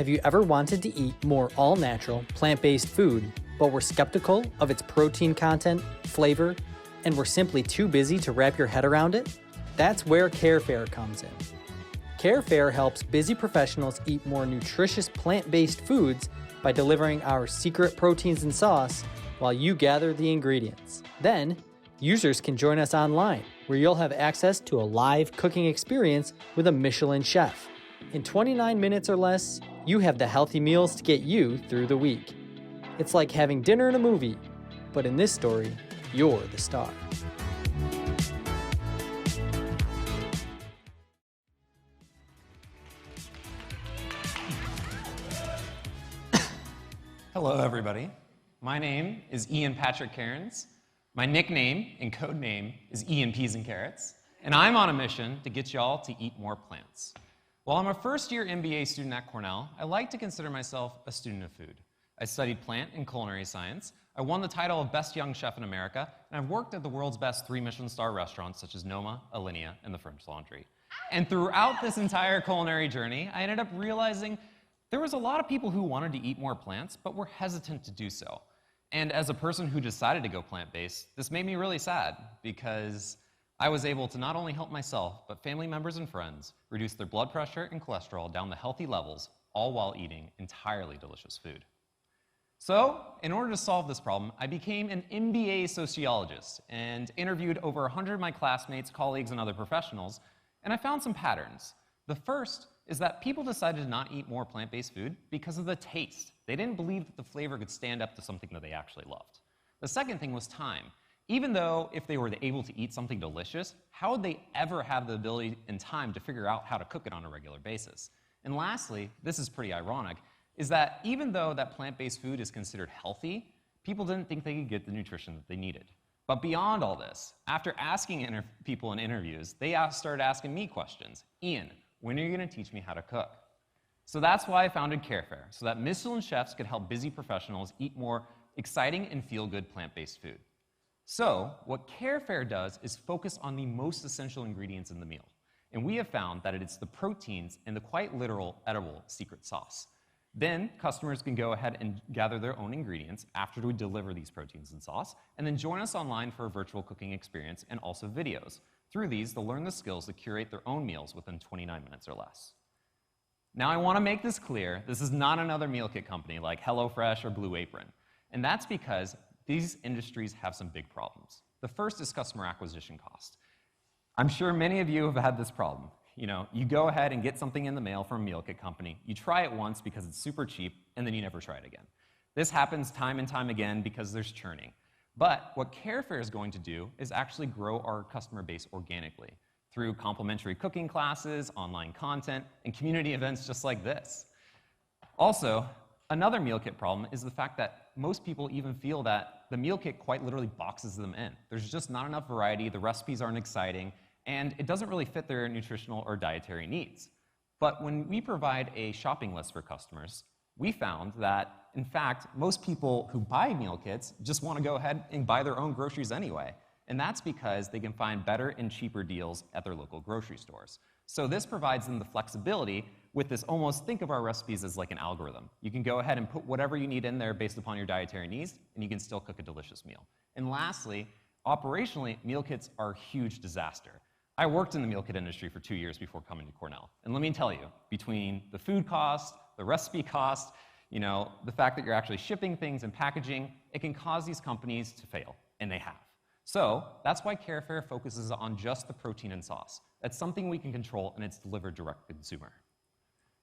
Have you ever wanted to eat more all-natural, plant-based food, but were skeptical of its protein content, flavor, and were simply too busy to wrap your head around it? That's where Cair comes in. Cair helps busy professionals eat more nutritious plant-based foods by delivering our secret proteins and sauce while you gather the ingredients. Then, users can join us online, where you'll have access to a live cooking experience with a Michelin chef. In 29 minutes or less, you have the healthy meals to get you through the week. It's like having dinner in a movie, but in this story, you're the star. Hello, everybody. My name is Ian Patrick Cairns. My nickname and code name is Ian Peas and Carrots, and I'm on a mission to get y'all to eat more plants. While I'm a first-year MBA student at Cornell, I like to consider myself a student of food. I studied plant and culinary science. I won the title of Best Young Chef in America, and I've worked at the world's best 3 Michelin-star restaurants such as Noma, Alinea, and the French Laundry. And throughout this entire culinary journey, I ended up realizing there was a lot of people who wanted to eat more plants, but were hesitant to do so. And as a person who decided to go plant-based, this made me really sad because I was able to not only help myself, but family members and friends reduce their blood pressure and cholesterol down to healthy levels, all while eating entirely delicious food. So, in order to solve this problem, I became an MBA sociologist and interviewed over 100 of my classmates, colleagues, and other professionals, and I found some patterns. The first is that people decided to not eat more plant-based food because of the taste. They didn't believe that the flavor could stand up to something that they actually loved. The second thing was time. Even though if they were able to eat something delicious, how would they ever have the ability and time to figure out how to cook it on a regular basis? And lastly, this is pretty ironic, is that even though that plant-based food is considered healthy, people didn't think they could get the nutrition that they needed. But beyond all this, after asking people in interviews, they started asking me questions. Ian, when are you going to teach me how to cook? So that's why I founded Cair, so that Michelin chefs could help busy professionals eat more exciting and feel-good plant-based food. So what Cair does is focus on the most essential ingredients in the meal. And we have found that it's the proteins and the quite literal edible secret sauce. Then customers can go ahead and gather their own ingredients after we deliver these proteins and sauce, and then join us online for a virtual cooking experience and also videos. Through these, they'll learn the skills to curate their own meals within 29 minutes or less. Now, I want to make this clear. This is not another meal kit company like HelloFresh or Blue Apron. And that's because these industries have some big problems. The first is customer acquisition cost. I'm sure many of you have had this problem. You go ahead and get something in the mail from a meal kit company. You try it once because it's super cheap, and then you never try it again. This happens time and time again because there's churning. But what Cair is going to do is actually grow our customer base organically through complimentary cooking classes, online content, and community events just like this. Also, another meal kit problem is the fact that most people even feel that the meal kit quite literally boxes them in. There's just not enough variety, the recipes aren't exciting, and it doesn't really fit their nutritional or dietary needs. But when we provide a shopping list for customers, we found that, in fact, most people who buy meal kits just want to go ahead and buy their own groceries anyway. And that's because they can find better and cheaper deals at their local grocery stores. So this provides them the flexibility with this almost, think of our recipes as like an algorithm. You can go ahead and put whatever you need in there based upon your dietary needs, and you can still cook a delicious meal. And lastly, operationally, meal kits are a huge disaster. I worked in the meal kit industry for 2 years before coming to Cornell. And let me tell you, between the food cost, the recipe cost, the fact that you're actually shipping things and packaging, it can cause these companies to fail, and they have. So that's why Cair focuses on just the protein and sauce. That's something we can control, and it's delivered direct to consumer.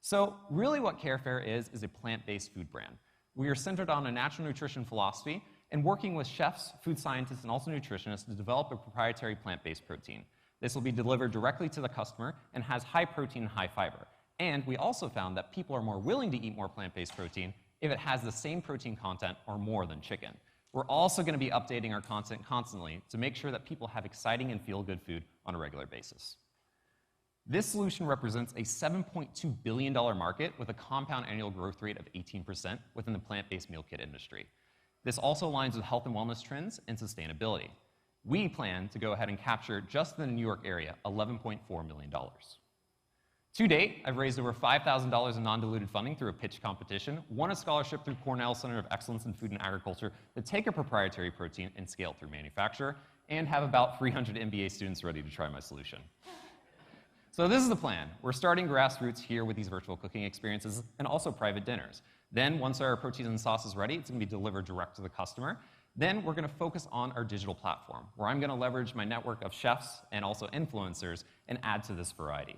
So really what Cair is a plant-based food brand. We are centered on a natural nutrition philosophy and working with chefs, food scientists, and also nutritionists to develop a proprietary plant-based protein. This will be delivered directly to the customer and has high protein and high fiber. And we also found that people are more willing to eat more plant-based protein if it has the same protein content or more than chicken. We're also going to be updating our content constantly to make sure that people have exciting and feel-good food on a regular basis. This solution represents a $7.2 billion market with a compound annual growth rate of 18% within the plant-based meal kit industry. This also aligns with health and wellness trends and sustainability. We plan to go ahead and capture, just in the New York area, $11.4 million. To date, I've raised over $5,000 in non-diluted funding through a pitch competition, won a scholarship through Cornell Center of Excellence in Food and Agriculture to take a proprietary protein and scale through manufacture, and have about 300 MBA students ready to try my solution. So this is the plan. We're starting grassroots here with these virtual cooking experiences and also private dinners. Then, once our protein and sauce is ready, it's going to be delivered direct to the customer. Then we're going to focus on our digital platform, where I'm going to leverage my network of chefs and also influencers and add to this variety.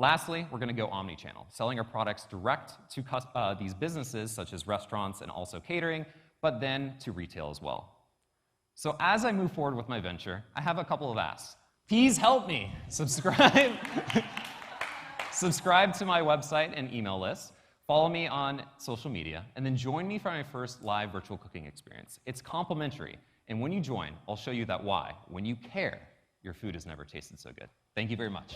Lastly, we're going to go omni-channel, selling our products direct to these businesses, such as restaurants and also catering, but then to retail as well. So as I move forward with my venture, I have a couple of asks. Please help me. Subscribe. Subscribe to my website and email list. Follow me on social media, and then join me for my first live virtual cooking experience. It's complimentary, and when you join, I'll show you that why, when you care, your food has never tasted so good. Thank you very much.